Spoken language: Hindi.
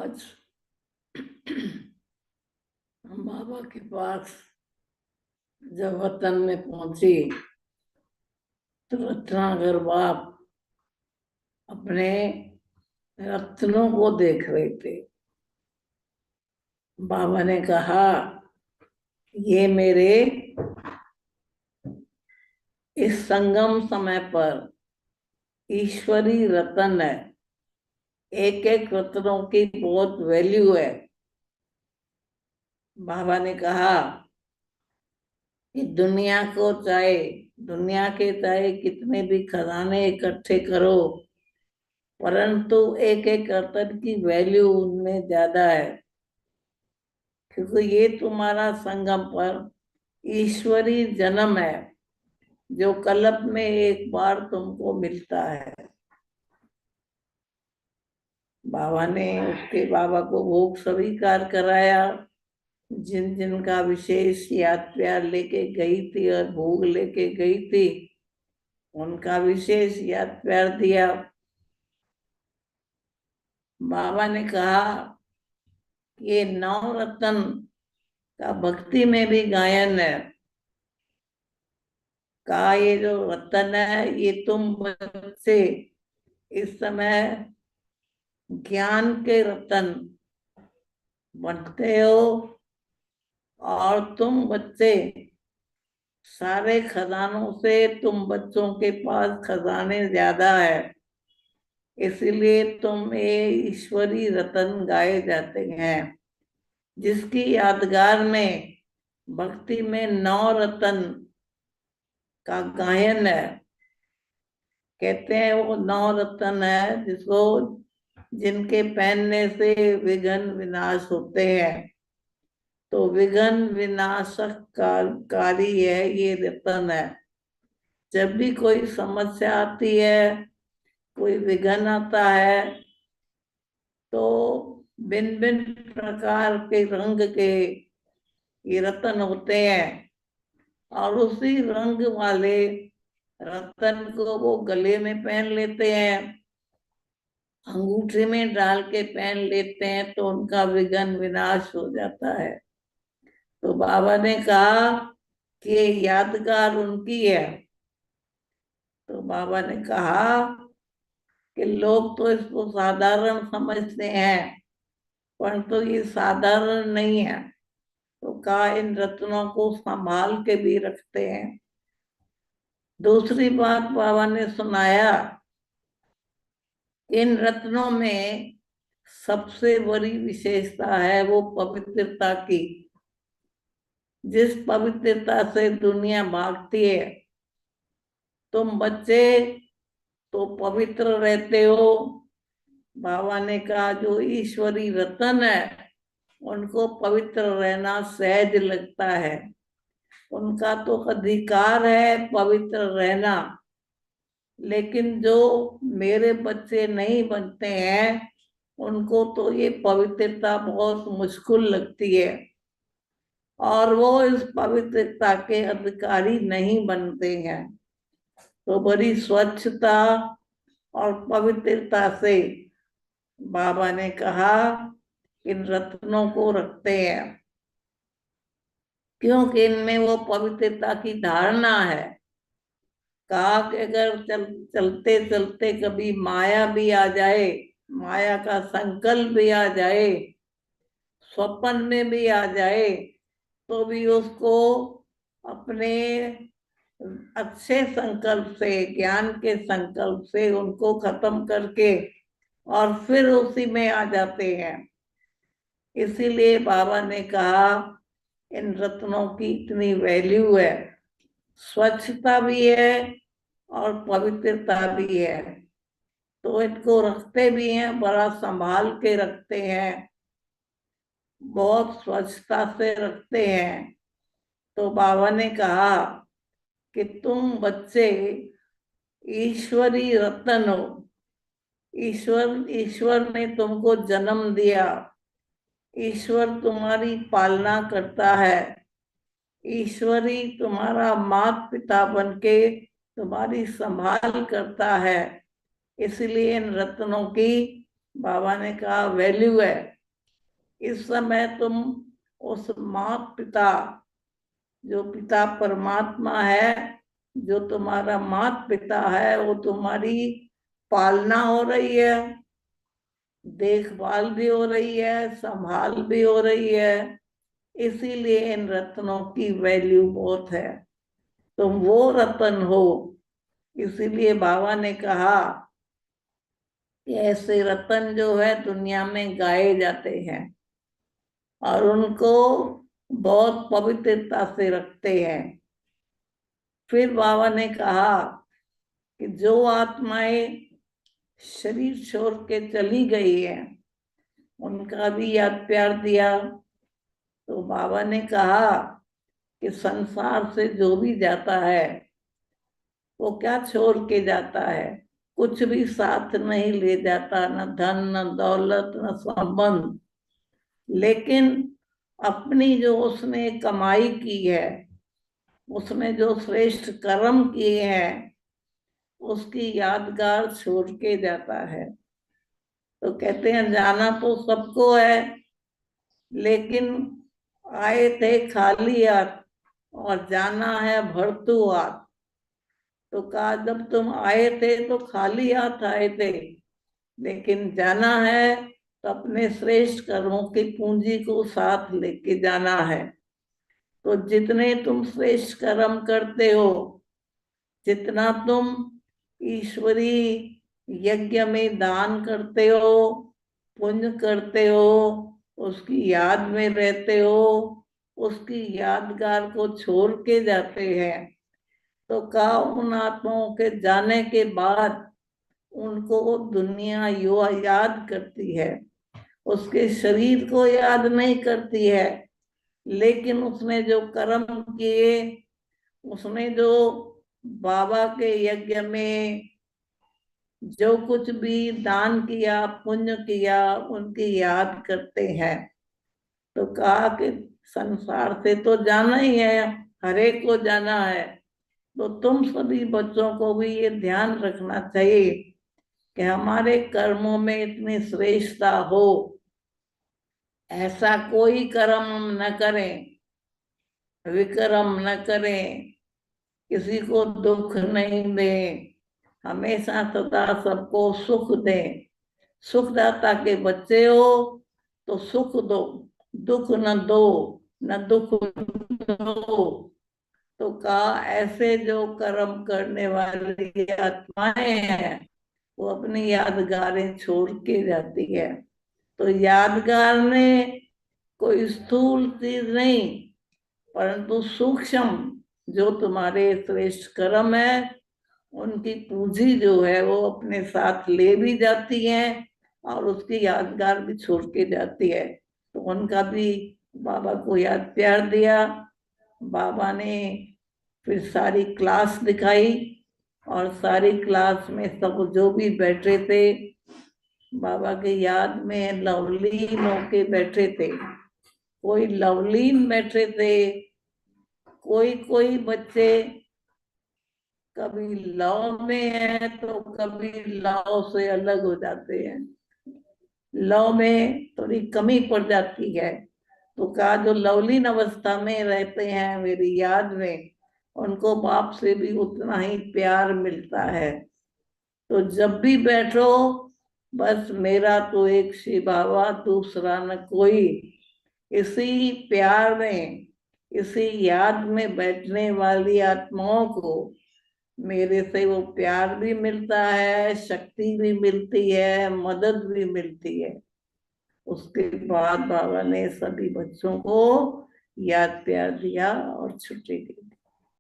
आज हम बाबा के पास जब वतन में पहुंची तो रत्नाकर बाप अपने रत्नों को देख रहे थे। बाबा ने कहा, ये मेरे इस संगम समय पर ईश्वरी रत्न है। एक एक रत्नों की बहुत वैल्यू है। बाबा ने कहा कि दुनिया के चाहे कितने भी खजाने इकट्ठे करो, परंतु एक एक रत्न की वैल्यू उनमें ज्यादा है, क्योंकि ये तुम्हारा संगम पर ईश्वरी जन्म है जो कल्प में एक बार तुमको मिलता है। बाबा को भोग स्वीकार कराया। जिन जिन का विशेष याद प्यार लेके गई थी और भोग लेके गई थी, उनका विशेष याद प्यार दिया। बाबा ने कहा, ये नौ रत्न का भक्ति में भी गायन है। कहा, ये जो रत्न है ये तुम बच्चे इस समय ज्ञान के रत्न बनते हो, और तुम बच्चे सारे खजानों से तुम बच्चों के पास खजाने ज्यादा है, इसलिए तुम ये ईश्वरी रत्न गाए जाते हैं, जिसकी यादगार में भक्ति में नौ रत्न का गायन है। कहते हैं वो नौ रत्न है जिनके पहनने से विघ्न विनाश होते हैं। तो विघ्न विनाशक कारी है ये रत्न है। जब भी कोई समस्या आती है, कोई विघ्न आता है, तो भिन्न भिन्न प्रकार के रंग के ये रत्न होते हैं, और उसी रंग वाले रत्न को वो गले में पहन लेते हैं, अंगूठी में डाल के पहन लेते हैं, तो उनका विघ्न विनाश हो जाता है। तो बाबा ने कहा कि यादगार उनकी है। तो बाबा ने कहा कि लोग तो इसको साधारण समझते हैं, परंतु ये साधारण नहीं है। तो कहा, इन रत्नों को संभाल के भी रखते हैं। दूसरी बात बाबा ने सुनाया, इन रत्नों में सबसे बड़ी विशेषता है वो पवित्रता की। जिस पवित्रता से दुनिया भागती है, तुम बच्चे तो पवित्र रहते हो। बाबा ने कहा, जो ईश्वरी रत्न है उनको पवित्र रहना सहज लगता है, उनका तो अधिकार है पवित्र रहना। लेकिन जो मेरे बच्चे नहीं बनते हैं, उनको तो ये पवित्रता बहुत मुश्किल लगती है, और वो इस पवित्रता के अधिकारी नहीं बनते हैं। तो बड़ी स्वच्छता और पवित्रता से बाबा ने कहा, इन रत्नों को रखते हैं, क्योंकि इनमें वो पवित्रता की धारणा है। कहा कि अगर चलते चलते कभी माया भी आ जाए, माया का संकल्प भी आ जाए, स्वप्न में भी आ जाए, तो भी उसको अपने अच्छे संकल्प से, ज्ञान के संकल्प से उनको खत्म करके और फिर उसी में आ जाते हैं। इसीलिए बाबा ने कहा, इन रत्नों की इतनी वैल्यू है, स्वच्छता भी है और पवित्रता भी है। तो इनको रखते भी हैं, बड़ा संभाल के रखते हैं, बहुत स्वच्छता से रखते हैं। तो बाबा ने कहा कि तुम बच्चे ईश्वरी रत्न हो। ईश्वर ने तुमको जन्म दिया, ईश्वर तुम्हारी पालना करता है, ईश्वरी तुम्हारा माता पिता बनके तुम्हारी संभाल करता है। इसलिए इन रत्नों की बाबा ने कहा वैल्यू है। इस समय तुम उस माता पिता, जो पिता परमात्मा है, जो तुम्हारा माता पिता है, वो तुम्हारी पालना हो रही है, देखभाल भी हो रही है, संभाल भी हो रही है। इसीलिए इन रत्नों की वैल्यू बहुत है। तुम वो रत्न हो। इसीलिए बाबा ने कहा कि ऐसे रत्न जो है दुनिया में गाए जाते हैं और उनको बहुत पवित्रता से रखते हैं। फिर बाबा ने कहा कि जो आत्माएं शरीर छोड़ के चली गई है, उनका भी याद प्यार दिया। तो बाबा ने कहा कि संसार से जो भी जाता है वो क्या छोड़ के जाता है? कुछ भी साथ नहीं ले जाता, न धन न दौलत न संबंध। लेकिन अपनी जो उसने कमाई की है, उसने जो श्रेष्ठ कर्म किए हैं, उसकी यादगार छोड़ के जाता है। तो कहते हैं जाना तो सबको है, लेकिन आए थे खाली हाथ और जाना है भरतू हाथ। तो कहा जब तुम आए थे तो खाली हाथ आए थे, लेकिन जाना है तो अपने श्रेष्ठ कर्मों की पूंजी को साथ लेके जाना है। तो जितने तुम श्रेष्ठ कर्म करते हो, जितना तुम ईश्वरी यज्ञ में दान करते हो, पुण्य करते हो, उसकी याद में रहते हो, उसकी यादगार को छोड़ के जाते हैं। तो कहा उन आत्माओं के जाने के बाद उनको दुनिया युवा याद करती है, उसके शरीर को याद नहीं करती है, लेकिन उसने जो कर्म किए, उसने जो बाबा के यज्ञ में जो कुछ भी दान किया, पुण्य किया, उनकी याद करते हैं। तो कहा कि संसार से तो जाना ही है, हरेक को जाना है। तो तुम सभी बच्चों को भी ये ध्यान रखना चाहिए कि हमारे कर्मों में इतनी श्रेष्ठता हो, ऐसा कोई कर्म हम न करें, विक्रम न करें, किसी को दुख नहीं दें, हमेशा सदा सबको सुख दें। सुखदाता के बच्चे हो तो सुख दो, दुख न दो, न दुख दो। तो कहा ऐसे जो कर्म करने वाली आत्माएं हैं, वो अपनी यादगारें छोड़ के जाती है। तो यादगार में कोई स्थूल चीज नहीं, परंतु सूक्ष्म जो तुम्हारे श्रेष्ठ कर्म है, उनकी पूंजी जो है वो अपने साथ ले भी जाती है और उसकी यादगार भी छोड़ के जाती है। तो उनका भी बाबा को याद प्यार दिया। बाबा ने फिर सारी क्लास दिखाई और सारी क्लास में सब जो भी बैठे थे, बाबा के याद में लवलीन होके बैठे थे। कोई लवलीन बैठे थे, कोई कोई बच्चे कभी लव में है तो कभी लव से अलग हो जाते हैं, लव में थोड़ी कमी पड़ जाती है। तो कहा जो लवलीन अवस्था में रहते हैं मेरी याद में, उनको बाप से भी उतना ही प्यार मिलता है। तो जब भी बैठो, बस मेरा तो एक शिव बाबा, दूसरा न कोई। इसी प्यार में, इसी याद में बैठने वाली आत्माओं को मेरे से वो प्यार भी मिलता है, शक्ति भी मिलती है, मदद भी मिलती है। उसके बाद बाबा ने सभी बच्चों को याद प्यार दिया और छुट्टी दी।